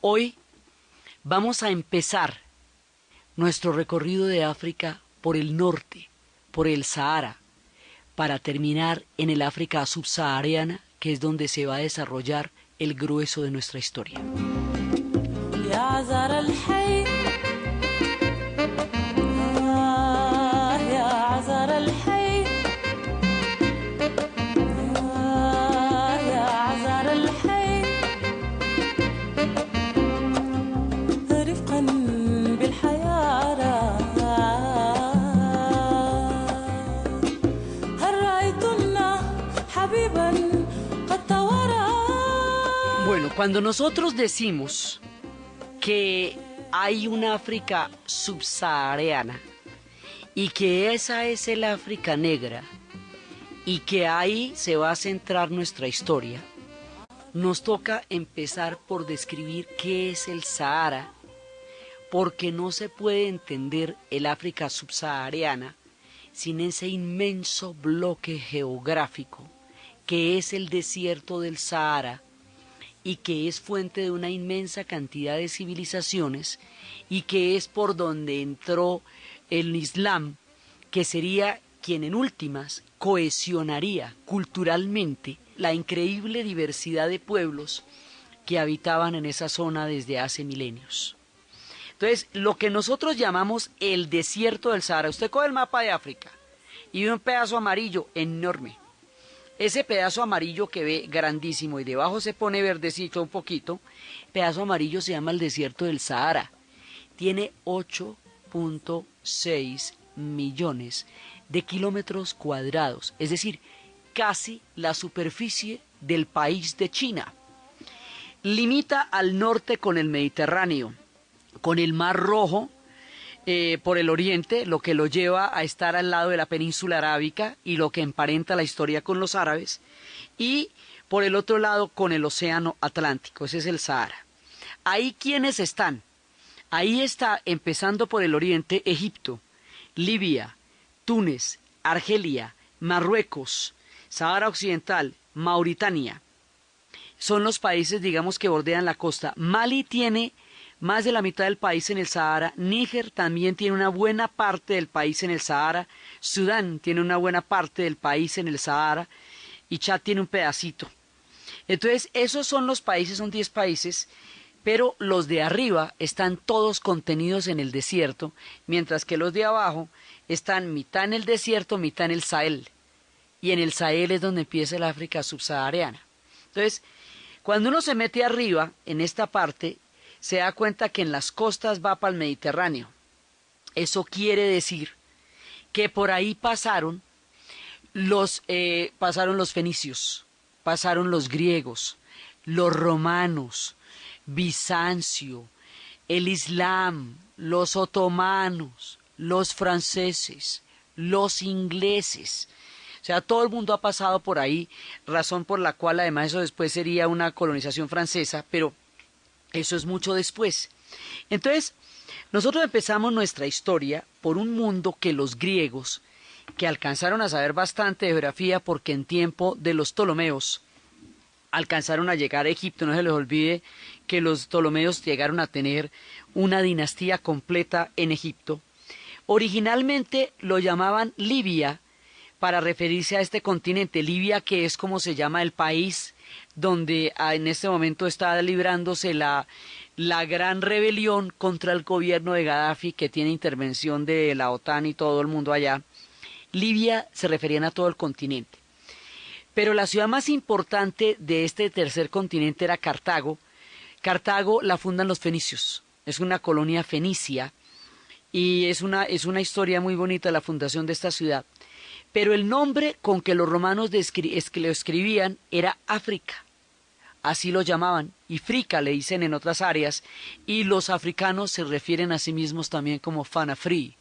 Hoy vamos a empezar nuestro recorrido de África por el norte, por el Sahara, para terminar en el África subsahariana, que es donde se va a desarrollar el grueso de nuestra historia. Bueno, cuando nosotros decimos que hay una África subsahariana y que esa es el África negra y que ahí se va a centrar nuestra historia, nos toca empezar por describir qué es el Sahara, porque no se puede entender el África subsahariana sin ese inmenso bloque geográfico que es el desierto del Sahara y que es fuente de una inmensa cantidad de civilizaciones y que es por donde entró el Islam, que sería quien en últimas cohesionaría culturalmente la increíble diversidad de pueblos que habitaban en esa zona desde hace milenios. Entonces, lo que nosotros llamamos el desierto del Sahara, usted coge el mapa de África y ve un pedazo amarillo enorme. Ese pedazo amarillo que ve grandísimo y debajo se pone verdecito un poquito, pedazo amarillo se llama el desierto del Sahara. Tiene 8.6 millones de kilómetros cuadrados, es decir, casi la superficie del país de China. Limita al norte con el Mediterráneo, con el Mar Rojo, por el oriente, lo que lo lleva a estar al lado de la península arábica y lo que emparenta la historia con los árabes, y por el otro lado con el océano Atlántico, ese es el Sahara. Ahí, ¿quiénes están? Ahí está, empezando por el oriente, Egipto, Libia, Túnez, Argelia, Marruecos, Sahara Occidental, Mauritania. Son los países, digamos, que bordean la costa. Mali tiene más de la mitad del país en el Sahara, Níger también tiene una buena parte del país en el Sahara, Sudán tiene una buena parte del país en el Sahara y Chad tiene un pedacito. Entonces, esos son los países, son 10 países, pero los de arriba están todos contenidos en el desierto, mientras que los de abajo están mitad en el desierto, mitad en el Sahel. Y en el Sahel es donde empieza el África subsahariana. Entonces, cuando uno se mete arriba, en esta parte, se da cuenta que en las costas va para el Mediterráneo. Eso quiere decir que por ahí pasaron los fenicios, pasaron los griegos, los romanos, Bizancio, el Islam, los otomanos, los franceses, los ingleses. O sea, todo el mundo ha pasado por ahí, razón por la cual además eso después sería una colonización francesa, pero eso es mucho después. Entonces, nosotros empezamos nuestra historia por un mundo que los griegos, que alcanzaron a saber bastante de geografía porque en tiempo de los Ptolomeos alcanzaron a llegar a Egipto, no se les olvide que los Ptolomeos llegaron a tener una dinastía completa en Egipto. Originalmente lo llamaban Libia para referirse a este continente, Libia, que es como se llama el país donde en este momento está librándose la gran rebelión contra el gobierno de Gaddafi, que tiene intervención de la OTAN y todo el mundo allá. Libia se referían a todo el continente. Pero la ciudad más importante de este tercer continente era Cartago. Cartago la fundan los fenicios, es una colonia fenicia y es una historia muy bonita la fundación de esta ciudad. Pero el nombre con que los romanos lo escribían era África. Así lo llamaban, y Frica le dicen en otras áreas, y los africanos se refieren a sí mismos también como Fanafri.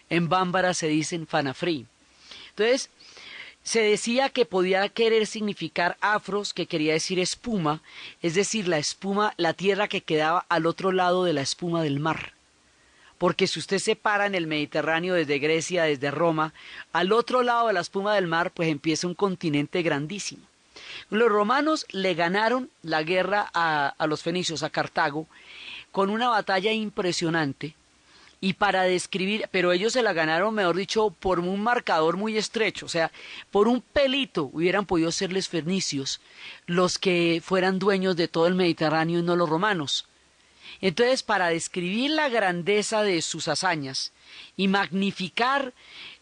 En Bámbara se dicen Fanafri. Entonces, se decía que podía querer significar afros, que quería decir espuma, es decir, la espuma, la tierra que quedaba al otro lado de la espuma del mar. Porque si usted se para en el Mediterráneo desde Grecia, desde Roma, al otro lado de la espuma del mar, pues empieza un continente grandísimo. Los romanos le ganaron la guerra a los fenicios, a Cartago, con una batalla impresionante. Y para describir, pero ellos se la ganaron, mejor dicho, por un marcador muy estrecho, o sea, por un pelito hubieran podido ser los fenicios los que fueran dueños de todo el Mediterráneo y no los romanos. Entonces, para describir la grandeza de sus hazañas y magnificar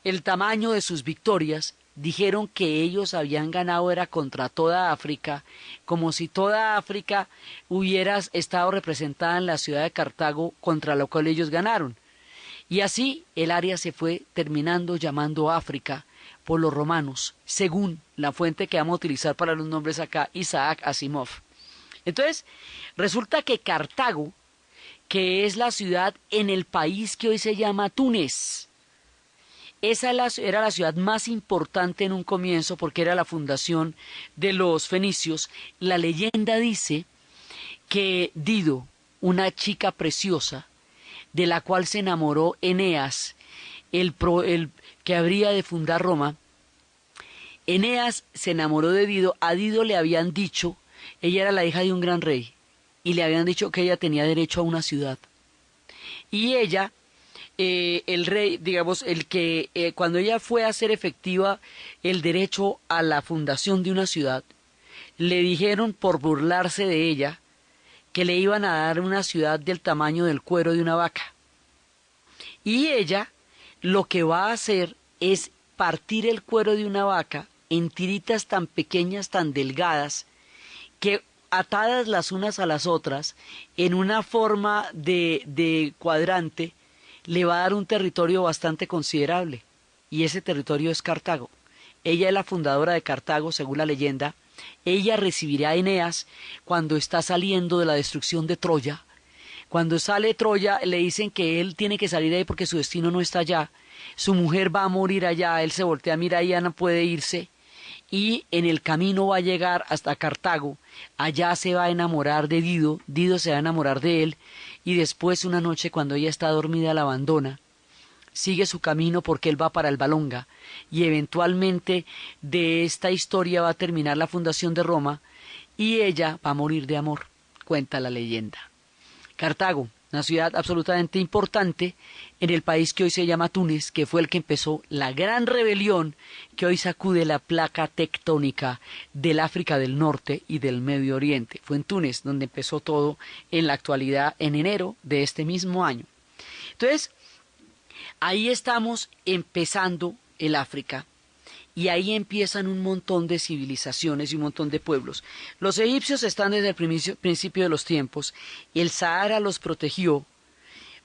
el tamaño de sus victorias, dijeron que ellos habían ganado era contra toda África, como si toda África hubiera estado representada en la ciudad de Cartago, contra lo cual ellos ganaron. Y así el área se fue terminando llamando África por los romanos, según la fuente que vamos a utilizar para los nombres acá, Isaac Asimov. Entonces, resulta que Cartago, que es la ciudad en el país que hoy se llama Túnez, esa era la ciudad más importante en un comienzo porque era la fundación de los fenicios. La leyenda dice que Dido, una chica preciosa, de la cual se enamoró Eneas, el que habría de fundar Roma. Eneas se enamoró de Dido, a Dido le habían dicho, ella era la hija de un gran rey, y le habían dicho que ella tenía derecho a una ciudad. Y ella, el rey, digamos, cuando ella fue a hacer efectiva el derecho a la fundación de una ciudad, le dijeron por burlarse de ella, que le iban a dar una ciudad del tamaño del cuero de una vaca. Y ella lo que va a hacer es partir el cuero de una vaca en tiritas tan pequeñas, tan delgadas, que atadas las unas a las otras, en una forma de cuadrante, le va a dar un territorio bastante considerable. Y ese territorio es Cartago. Ella es la fundadora de Cartago, según la leyenda. Ella recibirá a Eneas cuando está saliendo de la destrucción de Troya. Cuando sale Troya le dicen que él tiene que salir de ahí porque su destino no está allá. Su mujer va a morir allá, él se voltea, mira, ella no puede irse. Y en el camino va a llegar hasta Cartago. Allá se va a enamorar de Dido, Dido se va a enamorar de él. Y después una noche cuando ella está dormida la abandona. Sigue su camino porque él va para el Valonga y eventualmente de esta historia va a terminar la fundación de Roma y ella va a morir de amor, cuenta la leyenda. Cartago, una ciudad absolutamente importante en el país que hoy se llama Túnez, que fue el que empezó la gran rebelión que hoy sacude la placa tectónica del África del Norte y del Medio Oriente. Fue en Túnez donde empezó todo en la actualidad en enero de este mismo año. Entonces, ahí estamos empezando el África y ahí empiezan un montón de civilizaciones y un montón de pueblos. Los egipcios están desde el principio de los tiempos. El Sahara los protegió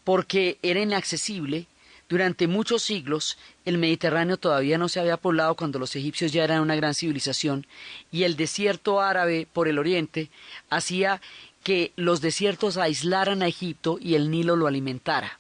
porque era inaccesible. Durante muchos siglos el Mediterráneo todavía no se había poblado cuando los egipcios ya eran una gran civilización y el desierto árabe por el oriente hacía que los desiertos aislaran a Egipto y el Nilo lo alimentara.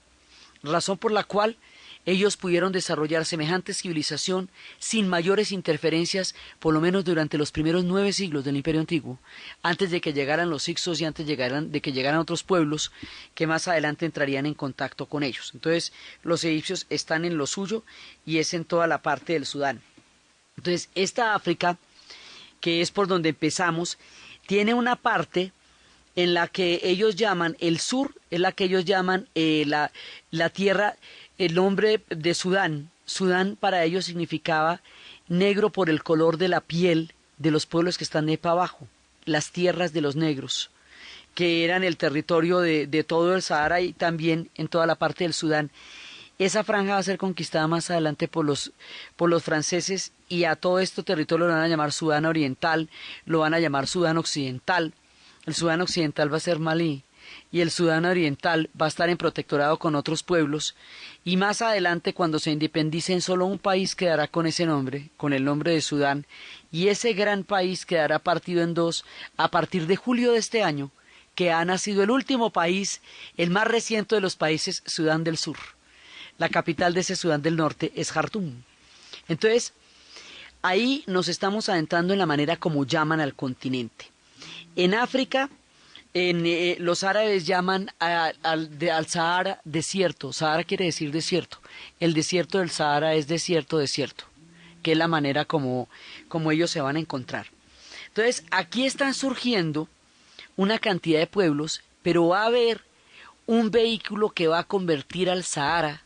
Razón por la cual ellos pudieron desarrollar semejante civilización sin mayores interferencias, por lo menos durante los primeros 9 siglos del Imperio Antiguo, antes de que llegaran los hicsos y antes de que llegaran otros pueblos que más adelante entrarían en contacto con ellos. Entonces, los egipcios están en lo suyo y es en toda la parte del Sudán. Entonces, esta África, que es por donde empezamos, tiene una parte en la que ellos llaman el sur, es la que ellos llaman la tierra, el nombre de Sudán. Sudán para ellos significaba negro por el color de la piel de los pueblos que están de para abajo, las tierras de los negros, que eran el territorio de todo el Sahara y también en toda la parte del Sudán. Esa franja va a ser conquistada más adelante por los franceses y a todo este territorio lo van a llamar Sudán Oriental, lo van a llamar Sudán Occidental. El Sudán Occidental va a ser Malí y el Sudán Oriental va a estar en protectorado con otros pueblos y más adelante cuando se independicen solo un país quedará con ese nombre, con el nombre de Sudán y ese gran país quedará partido en dos a partir de julio de este año que ha nacido el último país, el más reciente de los países, Sudán del Sur. La capital de ese Sudán del Norte es Jartum. Entonces, ahí nos estamos adentrando en la manera como llaman al continente. En África, los árabes llaman al Sahara desierto. Sahara quiere decir desierto. El desierto del Sahara es desierto, que es la manera como ellos se van a encontrar. Entonces, aquí están surgiendo una cantidad de pueblos, pero va a haber un vehículo que va a convertir al Sahara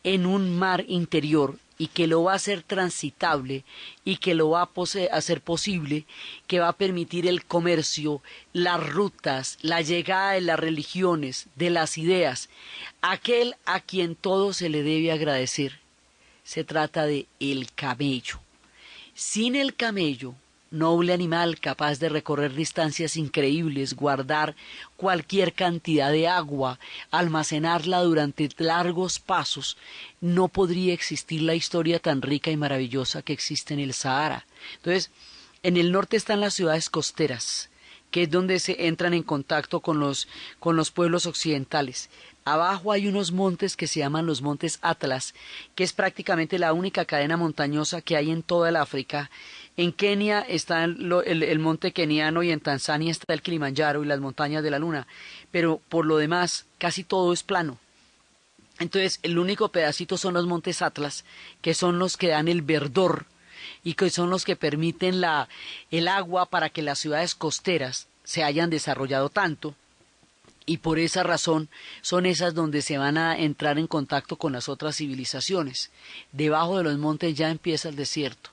en un mar interior y que lo va a hacer transitable y que lo va a hacer posible, que va a permitir el comercio, las rutas, la llegada de las religiones, de las ideas, aquel a quien todo se le debe agradecer. Se trata de el camello. Sin el camello, noble animal capaz de recorrer distancias increíbles, guardar cualquier cantidad de agua, almacenarla durante largos pasos, no podría existir la historia tan rica y maravillosa que existe en el Sahara. Entonces, en el norte están las ciudades costeras, que es donde se entran en contacto con los pueblos occidentales. Abajo hay unos montes que se llaman los montes Atlas, que es prácticamente la única cadena montañosa que hay en toda el África. En Kenia está el monte keniano y en Tanzania está el Kilimanjaro y las montañas de la luna, pero por lo demás casi todo es plano. Entonces el único pedacito son los montes Atlas, que son los que dan el verdor y que son los que permiten el agua para que las ciudades costeras se hayan desarrollado tanto. Y por esa razón son esas donde se van a entrar en contacto con las otras civilizaciones. Debajo de los montes ya empieza el desierto.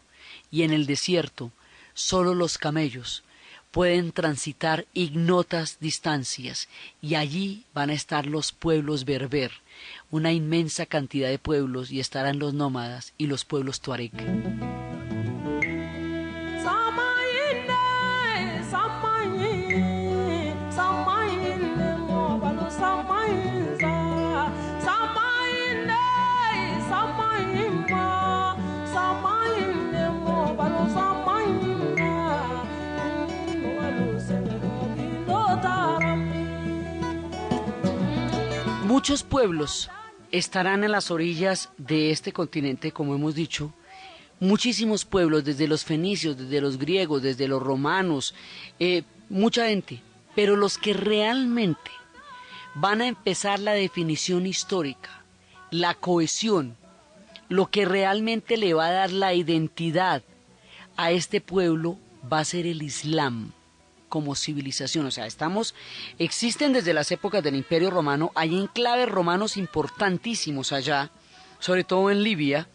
Y en el desierto solo los camellos pueden transitar ignotas distancias y allí van a estar los pueblos berber, una inmensa cantidad de pueblos, y estarán los nómadas y los pueblos tuareg. Muchos pueblos estarán en las orillas de este continente, como hemos dicho. Muchísimos pueblos, desde los fenicios, desde los griegos, desde los romanos, mucha gente. Pero los que realmente van a empezar la definición histórica, la cohesión, lo que realmente le va a dar la identidad a este pueblo va a ser el Islam como civilización. O sea, existen desde las épocas del Imperio Romano, hay enclaves romanos importantísimos allá, sobre todo en Libia,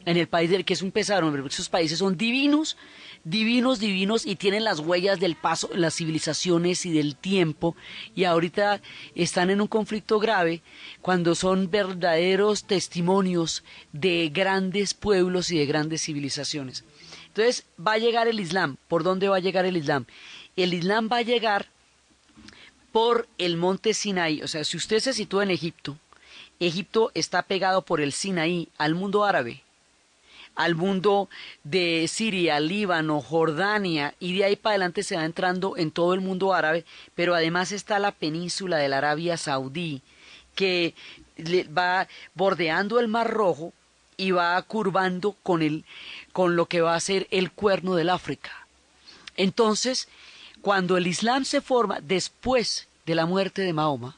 en el país del que es un pesar, esos países son divinos, divinos, divinos, y tienen las huellas del paso, las civilizaciones y del tiempo, y ahorita están en un conflicto grave cuando son verdaderos testimonios de grandes pueblos y de grandes civilizaciones. Entonces va a llegar el Islam. ¿Por dónde va a llegar el Islam? El Islam va a llegar por el monte Sinaí. O sea, si usted se sitúa en Egipto, Egipto está pegado por el Sinaí al mundo árabe, al mundo de Siria, Líbano, Jordania, y de ahí para adelante se va entrando en todo el mundo árabe, pero además está la península de la Arabia Saudí, que va bordeando el Mar Rojo y va curvando con lo que va a ser el cuerno del África. Entonces, cuando el Islam se forma después de la muerte de Mahoma,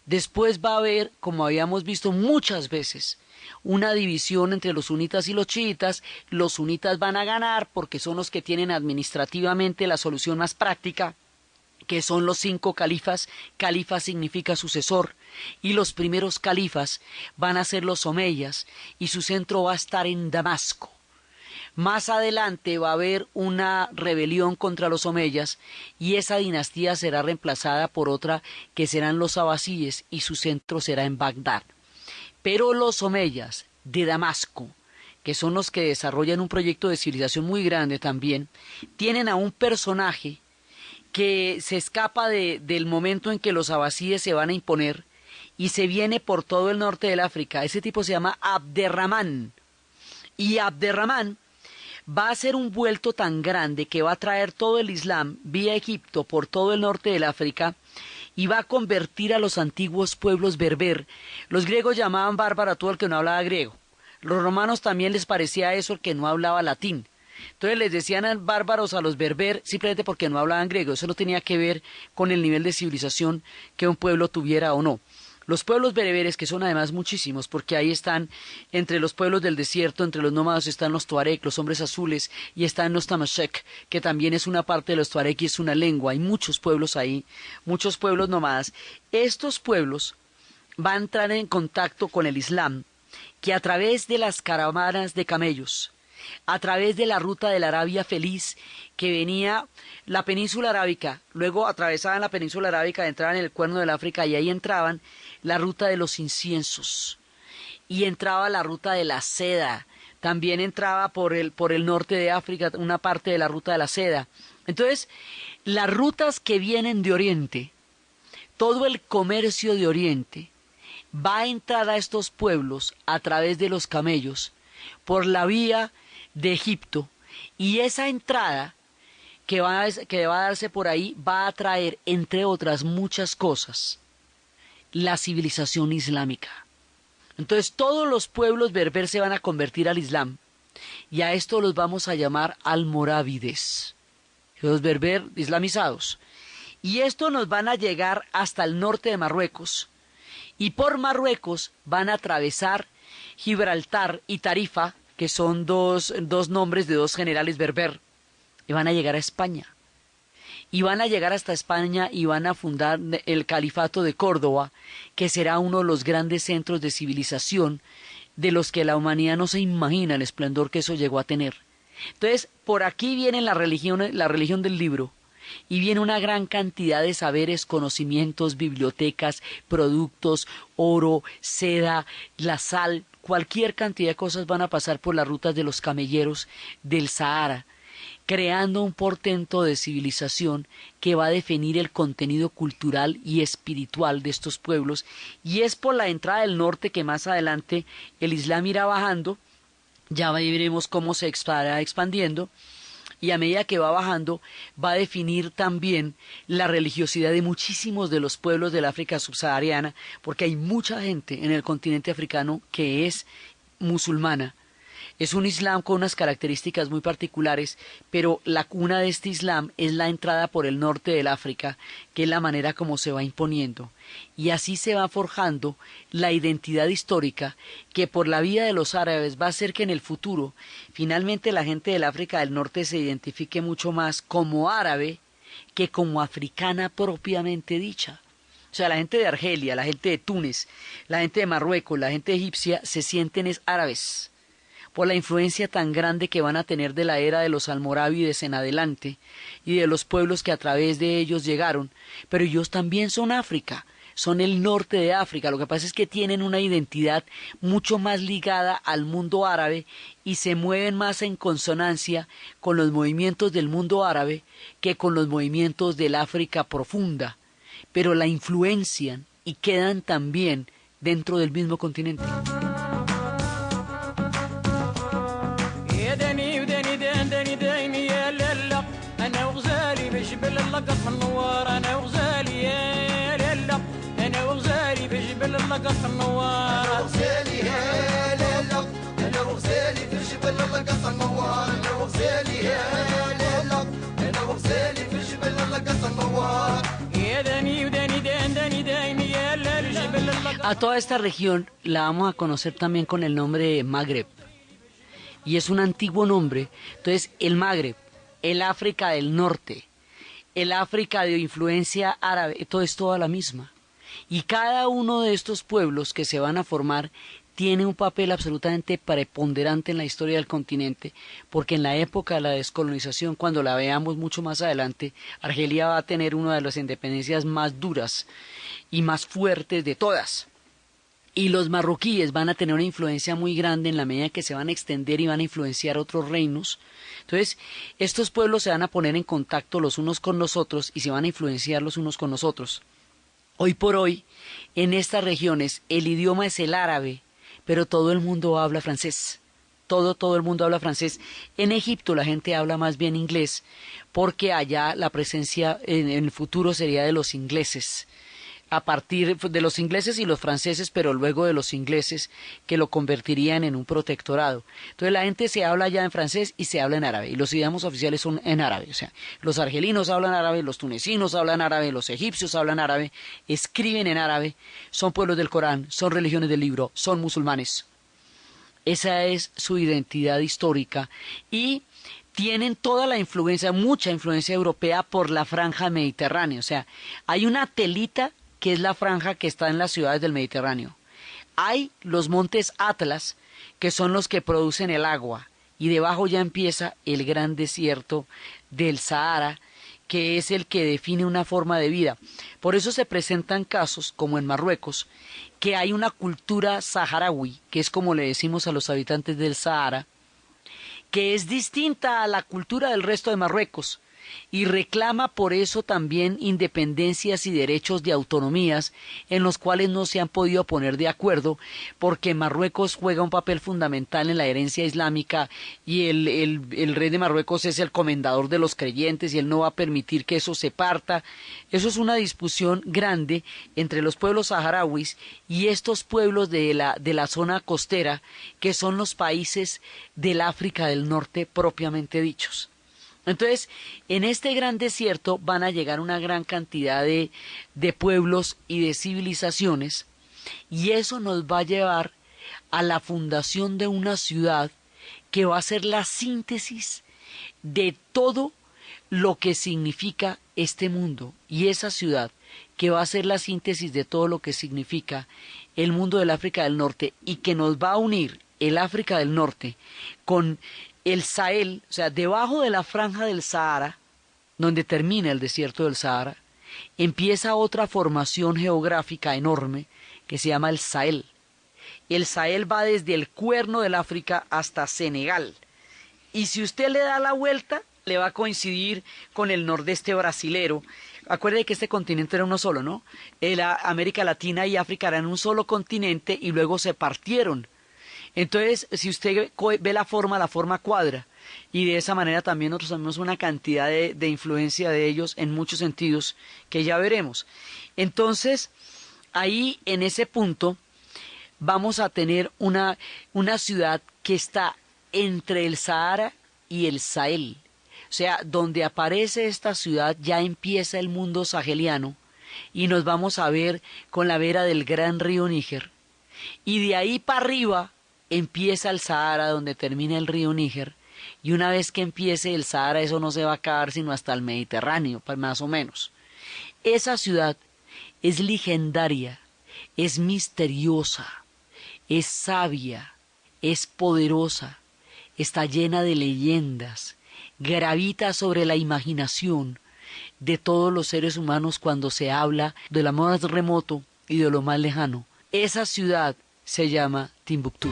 después va a haber, como habíamos visto muchas veces, una división entre los sunitas y los chiitas. Los sunitas van a ganar porque son los que tienen administrativamente la solución más práctica, que son los 5 califas. Califa significa sucesor, y los primeros califas van a ser los omeyas, y su centro va a estar en Damasco. Más adelante va a haber una rebelión contra los omeyas, y esa dinastía será reemplazada por otra que serán los abasíes, y su centro será en Bagdad. Pero los omeyas de Damasco, que son los que desarrollan un proyecto de civilización muy grande también, tienen a un personaje que se escapa del momento en que los abasíes se van a imponer y se viene por todo el norte del África. Ese tipo se llama Abderramán. Y Abderramán va a hacer un vuelto tan grande que va a traer todo el Islam vía Egipto por todo el norte del África y va a convertir a los antiguos pueblos berber. Los griegos llamaban bárbaro a todo el que no hablaba griego. Los romanos también les parecía eso el que no hablaba latín. Entonces les decían bárbaros a los berber simplemente porque no hablaban griego. Eso no tenía que ver con el nivel de civilización que un pueblo tuviera o no. Los pueblos bereberes, que son además muchísimos, porque ahí están, entre los pueblos del desierto, entre los nómadas están los tuareg, los hombres azules, y están los tamashek, que también es una parte de los tuareg y es una lengua. Hay muchos pueblos ahí, muchos pueblos nómadas. Estos pueblos van a entrar en contacto con el Islam, que a través de las caravanas de camellos, a través de la ruta de la Arabia Feliz, que venía la península arábica, luego atravesaban la península arábica, entraban en el Cuerno del África y ahí entraban la ruta de los inciensos, y entraba la ruta de la seda, también entraba por el norte de África una parte de la ruta de la seda. Entonces, las rutas que vienen de Oriente, todo el comercio de Oriente, va a entrar a estos pueblos a través de los camellos, por la vía de Egipto, y esa entrada que va a darse por ahí va a traer, entre otras muchas cosas, la civilización islámica. Entonces todos los pueblos berber se van a convertir al Islam, y a esto los vamos a llamar almorávides, los berber islamizados. Y estos nos van a llegar hasta el norte de Marruecos, y por Marruecos van a atravesar Gibraltar y Tarifa, que son dos nombres de dos generales berber, y van a llegar a España. Y van a llegar hasta España y van a fundar el Califato de Córdoba, que será uno de los grandes centros de civilización de los que la humanidad no se imagina el esplendor que eso llegó a tener. Entonces, por aquí viene la religión del libro, y viene una gran cantidad de saberes, conocimientos, bibliotecas, productos, oro, seda, la sal, cualquier cantidad de cosas van a pasar por las rutas de los camelleros del Sahara, creando un portento de civilización que va a definir el contenido cultural y espiritual de estos pueblos, y es por la entrada del norte que más adelante el Islam irá bajando, ya veremos cómo se estará expandiendo, y a medida que va bajando va a definir también la religiosidad de muchísimos de los pueblos del África subsahariana, porque hay mucha gente en el continente africano que es musulmana. Es un Islam con unas características muy particulares, pero la cuna de este Islam es la entrada por el norte del África, que es la manera como se va imponiendo. Y así se va forjando la identidad histórica que por la vía de los árabes va a hacer que en el futuro finalmente la gente del África del Norte se identifique mucho más como árabe que como africana propiamente dicha. O sea, la gente de Argelia, la gente de Túnez, la gente de Marruecos, la gente egipcia se sienten árabes, por la influencia tan grande que van a tener de la era de los almorávides en adelante y de los pueblos que a través de ellos llegaron, pero ellos también son África, son el norte de África. Lo que pasa es que tienen una identidad mucho más ligada al mundo árabe y se mueven más en consonancia con los movimientos del mundo árabe que con los movimientos del África profunda, pero la influencian y quedan también dentro del mismo continente. A toda esta región la vamos a conocer también con el nombre de Magreb, y es un antiguo nombre. Entonces el Magreb, el África del Norte, el África de influencia árabe, todo es toda la misma. Y cada uno de estos pueblos que se van a formar tiene un papel absolutamente preponderante en la historia del continente, porque en la época de la descolonización, cuando la veamos mucho más adelante, Argelia va a tener una de las independencias más duras y más fuertes de todas. Y los marroquíes van a tener una influencia muy grande en la medida que se van a extender y van a influenciar otros reinos. Entonces, estos pueblos se van a poner en contacto los unos con los otros y se van a influenciar los unos con los otros. Hoy por hoy, en estas regiones, el idioma es el árabe, pero todo el mundo habla francés. Todo el mundo habla francés. En Egipto la gente habla más bien inglés, porque allá la presencia en el futuro sería de los ingleses. a partir de los ingleses y los franceses, pero luego de los ingleses que lo convertirían en un protectorado. Entonces la gente se habla ya en francés y se habla en árabe, y los idiomas oficiales son en árabe. O sea, los argelinos hablan árabe, los tunecinos hablan árabe, los egipcios hablan árabe, escriben en árabe, son pueblos del Corán, son religiones del libro, son musulmanes. Esa es su identidad histórica y tienen toda la influencia, mucha influencia europea por la franja mediterránea. O sea, hay una telita que es la franja que está en las ciudades del Mediterráneo. Hay los montes Atlas, que son los que producen el agua, y debajo ya empieza el gran desierto del Sahara, que es el que define una forma de vida. Por eso se presentan casos, como en Marruecos, que hay una cultura saharaui, que es como le decimos a los habitantes del Sahara, que es distinta a la cultura del resto de Marruecos y reclama por eso también independencias y derechos de autonomías en los cuales no se han podido poner de acuerdo porque Marruecos juega un papel fundamental en la herencia islámica y el rey de Marruecos es el comendador de los creyentes y él no va a permitir que eso se parta. Eso es una discusión grande entre los pueblos saharauis y estos pueblos de la zona costera que son los países del África del Norte propiamente dichos. Entonces, en este gran desierto van a llegar una gran cantidad de pueblos y de civilizaciones, y eso nos va a llevar a la fundación de una ciudad que va a ser la síntesis de todo lo que significa este mundo, y esa ciudad que va a ser la síntesis de todo lo que significa el mundo del África del Norte y que nos va a unir el África del Norte con el Sahel, o sea, debajo de la franja del Sahara, donde termina el desierto del Sahara, empieza otra formación geográfica enorme que se llama el Sahel. El Sahel va desde el cuerno del África hasta Senegal. Y si usted le da la vuelta, le va a coincidir con el nordeste brasilero. Acuerde que este continente era uno solo, ¿no? América Latina y África eran un solo continente y luego se partieron. Entonces, si usted ve la forma cuadra, y de esa manera también nosotros tenemos una cantidad de influencia de ellos en muchos sentidos que ya veremos. Entonces, ahí en ese punto vamos a tener una ciudad que está entre el Sahara y el Sahel. O sea, donde aparece esta ciudad ya empieza el mundo saheliano y nos vamos a ver con la vera del gran río Níger. Y de ahí para arriba empieza el Sahara donde termina el río Níger, y una vez que empiece el Sahara eso no se va a acabar sino hasta el Mediterráneo, más o menos. Esa ciudad es legendaria, es misteriosa, es sabia, es poderosa, está llena de leyendas, gravita sobre la imaginación de todos los seres humanos cuando se habla de lo más remoto y de lo más lejano. Esa ciudad se llama Timbuktu.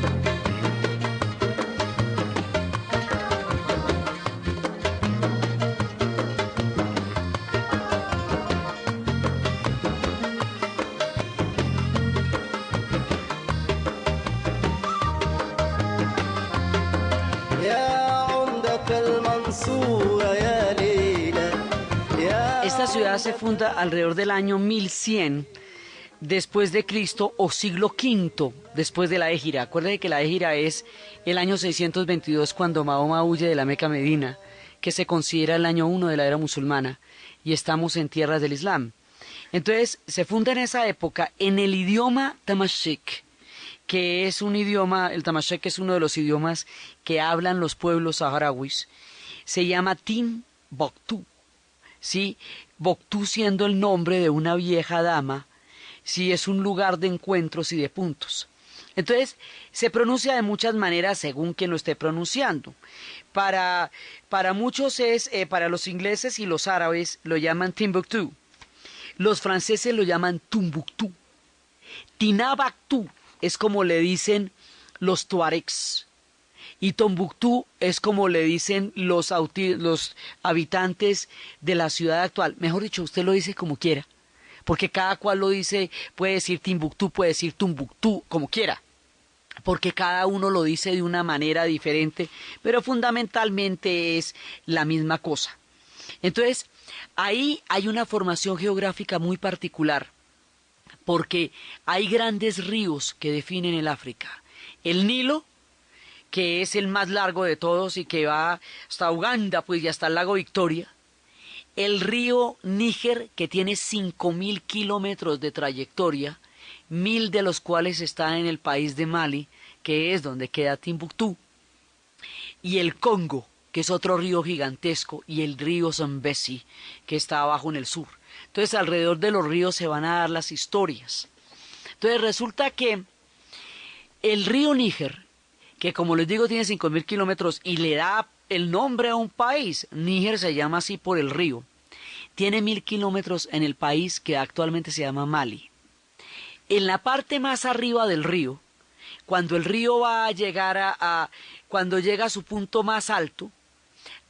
Esta ciudad se funda alrededor del año 1100 después de Cristo o siglo V después de la Égira. Acuérdense que la Égira es el año 622 cuando Mahoma huye de la Meca a Medina, que se considera el año 1 de la era musulmana, y estamos en tierras del Islam. Entonces se funda en esa época en el idioma tamashek, que es un idioma, el tamashek es uno de los idiomas que hablan los pueblos saharauis. Se llama Timbuktu, ¿sí? Boctú siendo el nombre de una vieja dama, sí, es un lugar de encuentros y de puntos. Entonces, se pronuncia de muchas maneras según quien lo esté pronunciando. Para muchos para los ingleses y los árabes lo llaman Timbuktu. Los franceses lo llaman Tumbuctú. Tinabactú es como le dicen los tuaregs. Y Tombuctú es como le dicen los habitantes de la ciudad actual. Mejor dicho, usted lo dice como quiera. Porque cada cual lo dice, puede decir Timbuktu, puede decir Tumbuctú, como quiera. Porque cada uno lo dice de una manera diferente, pero fundamentalmente es la misma cosa. Entonces, ahí hay una formación geográfica muy particular. porque hay grandes ríos que definen el África. El Nilo, que es el más largo de todos y que va hasta Uganda, pues, y hasta el lago Victoria. El río Níger, que tiene 5.000 kilómetros de trayectoria, 1.000 de los cuales están en el país de Mali, que es donde queda Timbuktu. Y el Congo, que es otro río gigantesco, y el río Zambezi, que está abajo en el sur. Entonces, alrededor de los ríos se van a dar las historias. Entonces, resulta que el río Níger, que como les digo tiene 5.000 kilómetros y le da el nombre a un país, Níger se llama así por el río, tiene 1.000 kilómetros en el país que actualmente se llama Mali. En la parte más arriba del río, cuando el río va a llegar cuando llega a su punto más alto,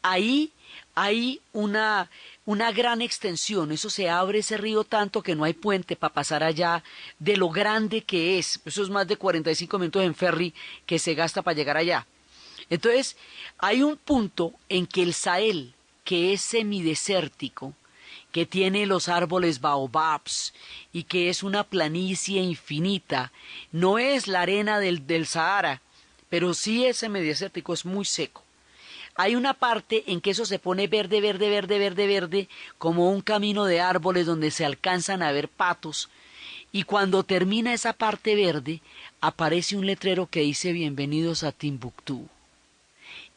ahí hay una gran extensión, eso se abre ese río tanto que no hay puente para pasar allá de lo grande que es, eso es más de 45 minutos en ferry que se gasta para llegar allá. Entonces, hay un punto en que el Sahel, que es semidesértico, que tiene los árboles baobabs y que es una planicie infinita, no es la arena del Sahara, pero sí es semidesértico, es muy seco. Hay una parte en que eso se pone verde, verde, verde, verde, verde, como un camino de árboles donde se alcanzan a ver patos, y cuando termina esa parte verde, aparece un letrero que dice bienvenidos a Timbuktu.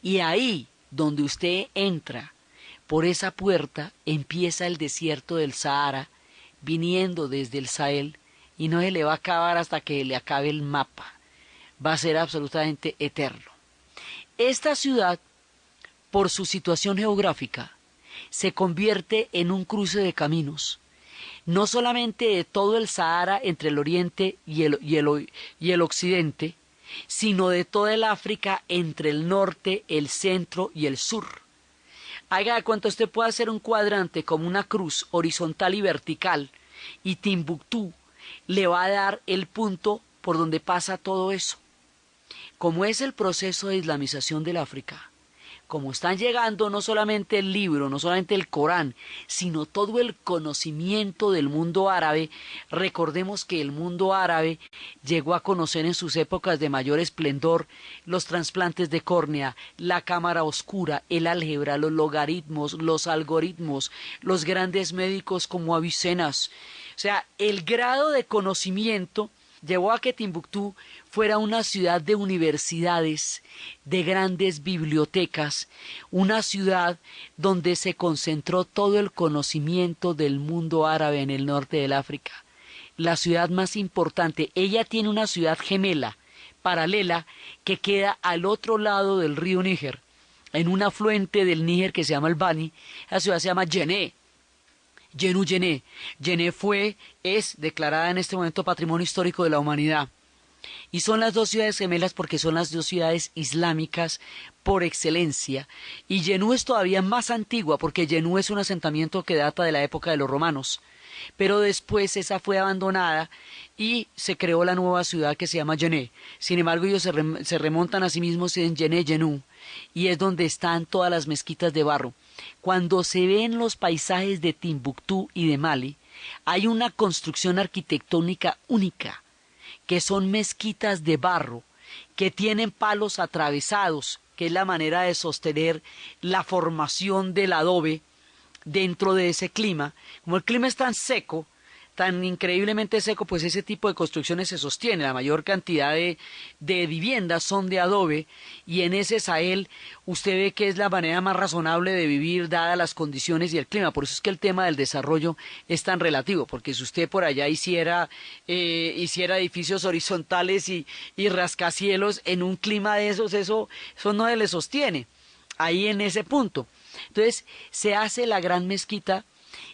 Y ahí, donde usted entra, por esa puerta, empieza el desierto del Sahara, viniendo desde el Sahel, y no se le va a acabar hasta que le acabe el mapa. Va a ser absolutamente eterno. Esta ciudad, por su situación geográfica, se convierte en un cruce de caminos, no solamente de todo el Sahara entre el oriente y el occidente, sino de toda el África entre el norte, el centro y el sur. Haga de cuenta, usted puede hacer un cuadrante como una cruz horizontal y vertical, y Timbuktu le va a dar el punto por donde pasa todo eso. Como es el proceso de islamización del África, como están llegando no solamente el libro, no solamente el Corán, sino todo el conocimiento del mundo árabe, recordemos que el mundo árabe llegó a conocer en sus épocas de mayor esplendor los trasplantes de córnea, la cámara oscura, el álgebra, los logaritmos, los algoritmos, los grandes médicos como Avicennas. O sea, el grado de conocimiento llevó a que Timbuktu fuera una ciudad de universidades, de grandes bibliotecas, una ciudad donde se concentró todo el conocimiento del mundo árabe en el norte del África. La ciudad más importante, ella tiene una ciudad gemela, paralela, que queda al otro lado del río Níger, en un afluente del Níger que se llama el Bani. La ciudad se llama Yené. Yené. Yené es declarada en este momento Patrimonio Histórico de la Humanidad. Y son las dos ciudades gemelas porque son las dos ciudades islámicas por excelencia. Y Yenú es todavía más antigua porque Yenú es un asentamiento que data de la época de los romanos. Pero después esa fue abandonada y se creó la nueva ciudad que se llama Yené. Sin embargo, ellos se remontan a sí mismos en Yené, Yenú, y es donde están todas las mezquitas de barro. Cuando se ven los paisajes de Timbuktu y de Mali, hay una construcción arquitectónica única, que son mezquitas de barro, que tienen palos atravesados, que es la manera de sostener la formación del adobe dentro de ese clima. Como el clima es tan seco, tan increíblemente seco, pues ese tipo de construcciones se sostiene. La mayor cantidad de viviendas son de adobe, y en ese Sahel usted ve que es la manera más razonable de vivir dadas las condiciones y el clima. Por eso es que el tema del desarrollo es tan relativo, porque si usted por allá hiciera edificios horizontales y rascacielos en un clima de esos, eso no se le sostiene ahí en ese punto. Entonces se hace la gran mezquita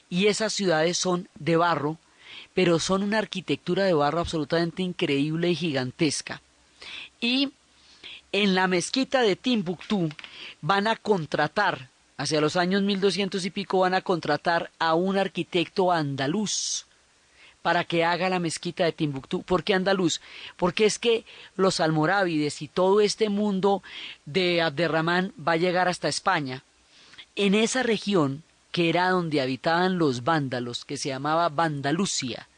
y esas ciudades son de barro, pero son una arquitectura de barro absolutamente increíble y gigantesca. Y en la mezquita de Timbuktu van a contratar, hacia los años 1200 y pico, van a contratar a un arquitecto andaluz para que haga la mezquita de Timbuktu. ¿Por qué andaluz? Porque es que los almorávides y todo este mundo de Abderramán va a llegar hasta España. En esa región, que era donde habitaban los vándalos, que se llamaba Vandalucia,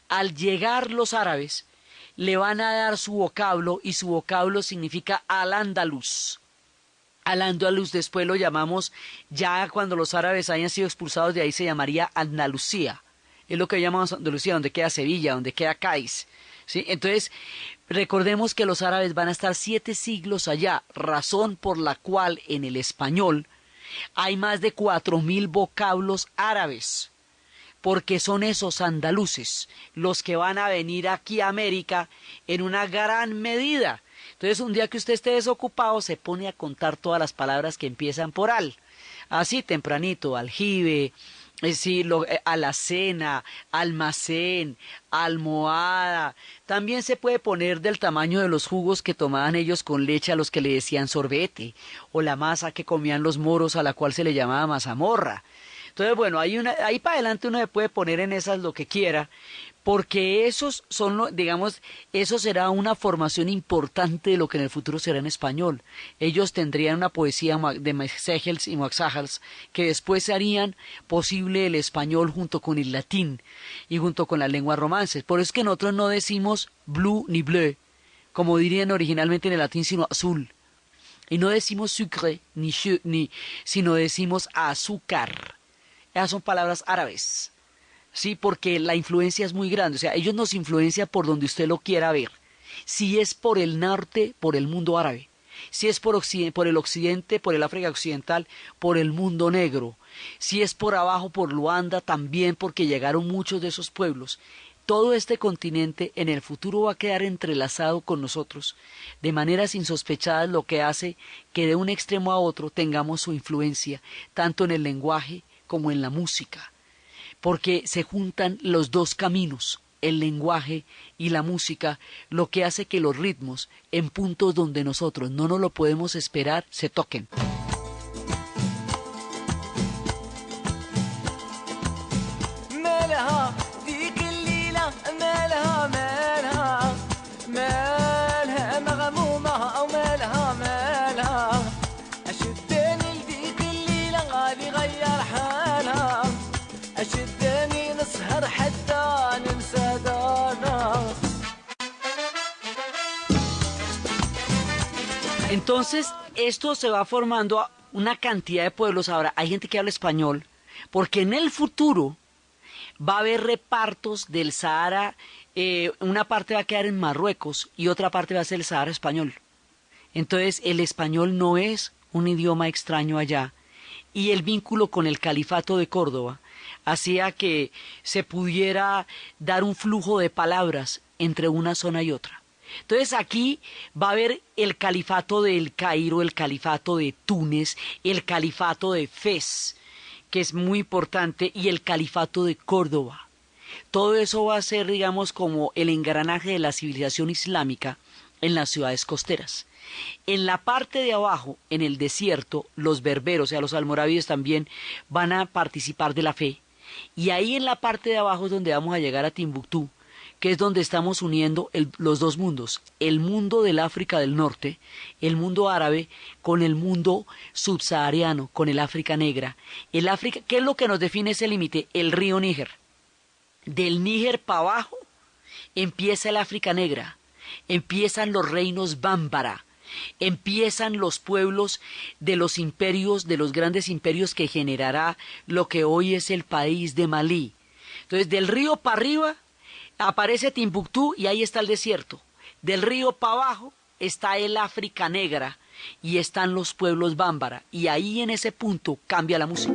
Al llegar los árabes, le van a dar su vocablo, y su vocablo significa al-Ándalus. Al-Ándalus después lo llamamos, ya cuando los árabes hayan sido expulsados de ahí, se llamaría Andalucía. Es lo que llamamos Andalucía, donde queda Sevilla, donde queda Cádiz, ¿sí? Entonces, recordemos que los árabes van a estar 7 siglos allá, razón por la cual en el español hay más de 4.000 vocablos árabes, porque son esos andaluces los que van a venir aquí a América en una gran medida. Entonces, un día que usted esté desocupado, se pone a contar todas las palabras que empiezan por al. Así tempranito, aljibe, alacena, almacén, almohada. También se puede poner del tamaño de los jugos que tomaban ellos con leche, a los que le decían sorbete, o la masa que comían los moros, a la cual se le llamaba mazamorra. Entonces, bueno, ahí para adelante uno se puede poner en esas lo que quiera, porque esos son, digamos, eso será una formación importante de lo que en el futuro será en español. Ellos tendrían una poesía de Mexegels y Moaxajals que después harían posible el español junto con el latín y junto con las lenguas romances. Por eso es que nosotros no decimos bleu ni bleu, como dirían originalmente en el latín, sino azul. Y no decimos sucre, sino decimos azúcar. Esas son palabras árabes, sí, porque la influencia es muy grande. O sea, ellos nos influencian por donde usted lo quiera ver. Si es por el norte, por el mundo árabe. Si es por el occidente, por el África occidental, por el mundo negro. Si es por abajo, por Luanda, también porque llegaron muchos de esos pueblos. Todo este continente en el futuro va a quedar entrelazado con nosotros de maneras insospechadas, lo que hace que de un extremo a otro tengamos su influencia, tanto en el lenguaje como en la música, porque se juntan los dos caminos, el lenguaje y la música, lo que hace que los ritmos, en puntos donde nosotros no nos lo podemos esperar, se toquen. Entonces, esto se va formando una cantidad de pueblos. Ahora, hay gente que habla español, porque en el futuro va a haber repartos del Sahara, una parte va a quedar en Marruecos y otra parte va a ser el Sahara español. Entonces, el español no es un idioma extraño allá, y el vínculo con el califato de Córdoba hacía que se pudiera dar un flujo de palabras entre una zona y otra. Entonces aquí va a haber el califato del Cairo, el califato de Túnez, el califato de Fez, que es muy importante, y el califato de Córdoba. Todo eso va a ser, digamos, como el engranaje de la civilización islámica en las ciudades costeras. En la parte de abajo, en el desierto, los berberos, o sea, los almorávides también van a participar de la fe. Y ahí en la parte de abajo es donde vamos a llegar a Timbuktu, que es donde estamos uniendo los dos mundos, el mundo del África del Norte, el mundo árabe, con el mundo subsahariano, con el África negra. El África, ¿qué es lo que nos define ese límite? El río Níger. Del Níger para abajo empieza el África negra, empiezan los reinos bámbara, empiezan los pueblos de los imperios, de los grandes imperios que generará lo que hoy es el país de Malí. Entonces, del río para arriba aparece Timbuktu y ahí está el desierto. Del río para abajo está el África negra y están los pueblos bámbara. Y ahí en ese punto cambia la música.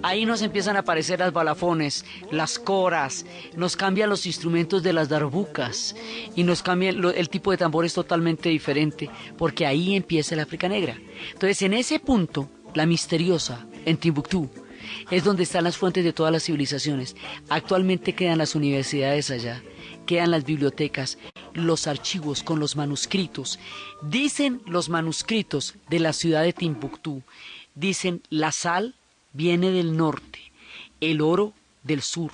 Ahí nos empiezan a aparecer las balafones, las coras, nos cambian los instrumentos de las darbucas y nos cambian el tipo de tambor es totalmente diferente, porque ahí empieza el África negra. Entonces, en ese punto, la misteriosa, en Timbuktu, es donde están las fuentes de todas las civilizaciones. Actualmente quedan las universidades allá quedan las bibliotecas, los archivos con los manuscritos. Dicen los manuscritos de la ciudad de Timbuctú, dicen la sal viene del norte, el oro del sur,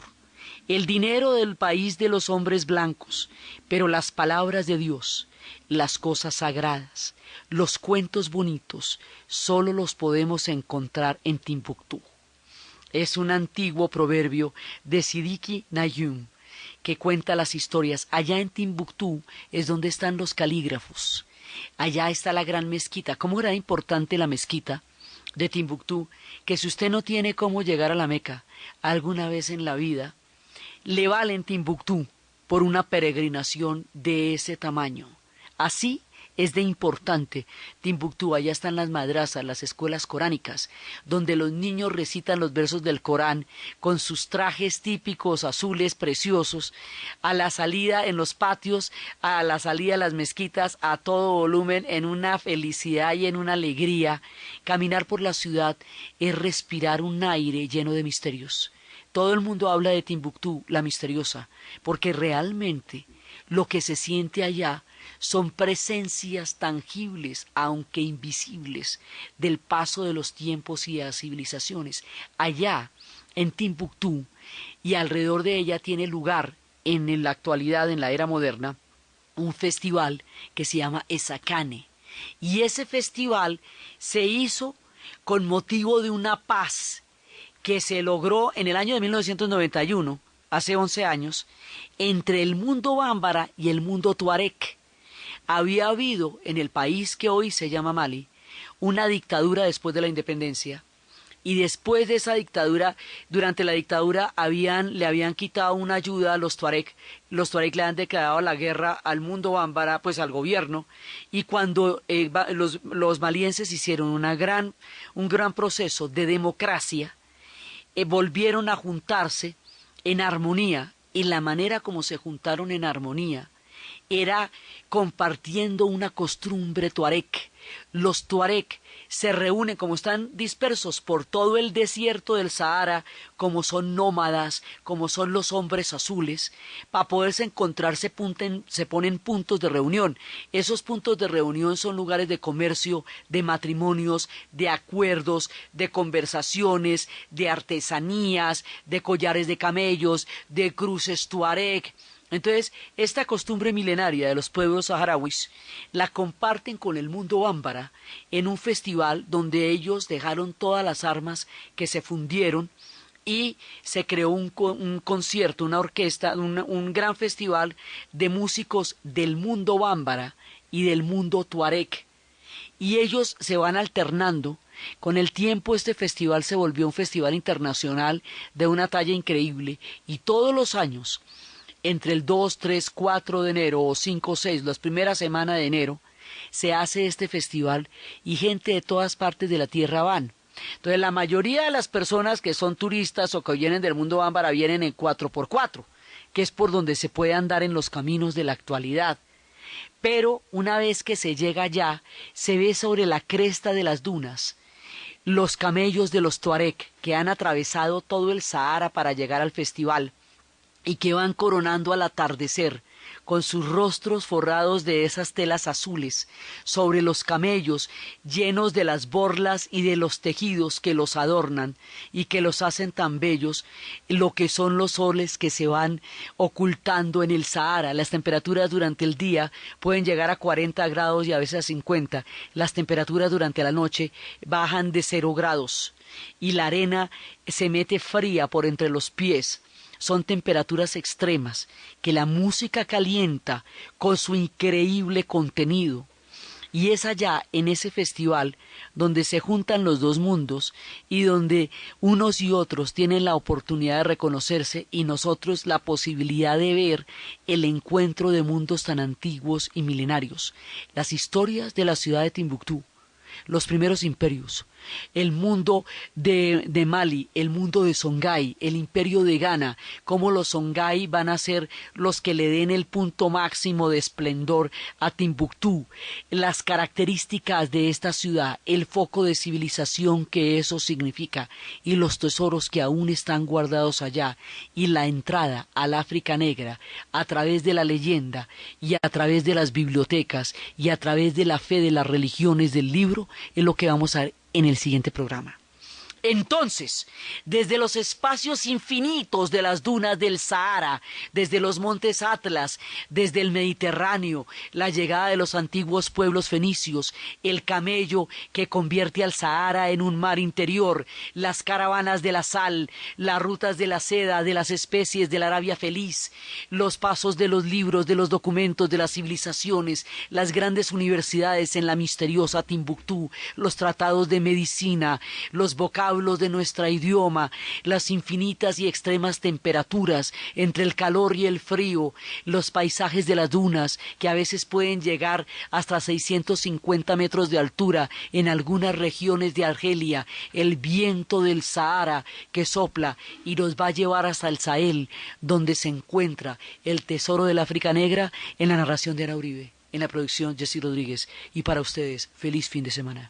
el dinero del país de los hombres blancos, pero las palabras de Dios, las cosas sagradas, los cuentos bonitos, solo los podemos encontrar en Timbuctú. Es un antiguo proverbio de Sidiki Nayum que cuenta las historias. Allá en Timbuctú es donde están los calígrafos. Allá está la gran mezquita. ¿Cómo era importante la mezquita de Timbuctú? Que si usted no tiene cómo llegar a la Meca alguna vez en la vida, le vale en Timbuctú por una peregrinación de ese tamaño. Así es de importante Timbuctú. Allá están las madrasas, las escuelas coránicas, donde los niños recitan los versos del Corán con sus trajes típicos azules preciosos, a la salida en los patios, a la salida de las mezquitas, a todo volumen, en una felicidad y en una alegría. Caminar por la ciudad es respirar un aire lleno de misterios. Todo el mundo habla de Timbuctú, la misteriosa, porque realmente lo que se siente allá son presencias tangibles, aunque invisibles, del paso de los tiempos y de las civilizaciones. Allá, en Timbuctú, y alrededor de ella tiene lugar, en la actualidad, en la era moderna, un festival que se llama Ezakane. Y ese festival se hizo con motivo de una paz que se logró en el año de 1991, hace 11 años, entre el mundo bámbara y el mundo tuareg. Había habido en el país que hoy se llama Mali una dictadura después de la independencia, y después de esa dictadura, durante la dictadura le habían quitado una ayuda a los tuareg le habían declarado la guerra al mundo bámbara, pues al gobierno, y cuando los malienses hicieron un gran proceso de democracia, volvieron a juntarse en armonía, y la manera como se juntaron en armonía era compartiendo una costumbre tuareg. Los tuareg se reúnen, como están dispersos por todo el desierto del Sahara, como son nómadas, como son los hombres azules, para poderse encontrar se ponen puntos de reunión. Esos puntos de reunión son lugares de comercio, de matrimonios, de acuerdos, de conversaciones, de artesanías, de collares de camellos, de cruces tuareg. Entonces, esta costumbre milenaria de los pueblos saharauis la comparten con el mundo bámbara en un festival donde ellos dejaron todas las armas, que se fundieron, y se creó un concierto, una orquesta, un gran festival de músicos del mundo bámbara y del mundo tuareg. Y ellos se van alternando. Con el tiempo este festival se volvió un festival internacional de una talla increíble, y todos los años, entre el 2, 3, 4 de enero o 5, 6, las primeras semanas de enero, se hace este festival y gente de todas partes de la tierra van. Entonces la mayoría de las personas que son turistas o que vienen del mundo bámbara vienen en 4x4, que es por donde se puede andar en los caminos de la actualidad. Pero una vez que se llega allá, se ve sobre la cresta de las dunas los camellos de los tuareg que han atravesado todo el Sahara para llegar al festival, y que van coronando al atardecer con sus rostros forrados de esas telas azules sobre los camellos, llenos de las borlas y de los tejidos que los adornan y que los hacen tan bellos, lo que son los soles que se van ocultando en el Sahara. Las temperaturas durante el día pueden llegar a 40 grados y a veces a 50. Las temperaturas durante la noche bajan de 0 grados y la arena se mete fría por entre los pies. Son temperaturas extremas que la música calienta con su increíble contenido. Y es allá, en ese festival, donde se juntan los dos mundos y donde unos y otros tienen la oportunidad de reconocerse y nosotros la posibilidad de ver el encuentro de mundos tan antiguos y milenarios. Las historias de la ciudad de Timbuctú, los primeros imperios, el mundo de Mali, el mundo de Songhai, el imperio de Ghana, cómo los Songhai van a ser los que le den el punto máximo de esplendor a Timbuktu, las características de esta ciudad, el foco de civilización que eso significa y los tesoros que aún están guardados allá y la entrada al África Negra a través de la leyenda y a través de las bibliotecas y a través de la fe de las religiones del libro es lo que vamos a ver en el siguiente programa. Entonces, desde los espacios infinitos de las dunas del Sahara, desde los montes Atlas, desde el Mediterráneo, la llegada de los antiguos pueblos fenicios, el camello que convierte al Sahara en un mar interior, las caravanas de la sal, las rutas de la seda, de las especies de la Arabia Feliz, los pasos de los libros, de los documentos, de las civilizaciones, las grandes universidades en la misteriosa Timbuktu, los tratados de medicina, los vocablos de nuestro idioma, las infinitas y extremas temperaturas entre el calor y el frío, los paisajes de las dunas que a veces pueden llegar hasta 650 metros de altura en algunas regiones de Argelia, el viento del Sahara que sopla y nos va a llevar hasta el Sahel, donde se encuentra el tesoro del África Negra, en la narración de Ana Uribe, en la producción Jessy Rodríguez, y para ustedes, feliz fin de semana.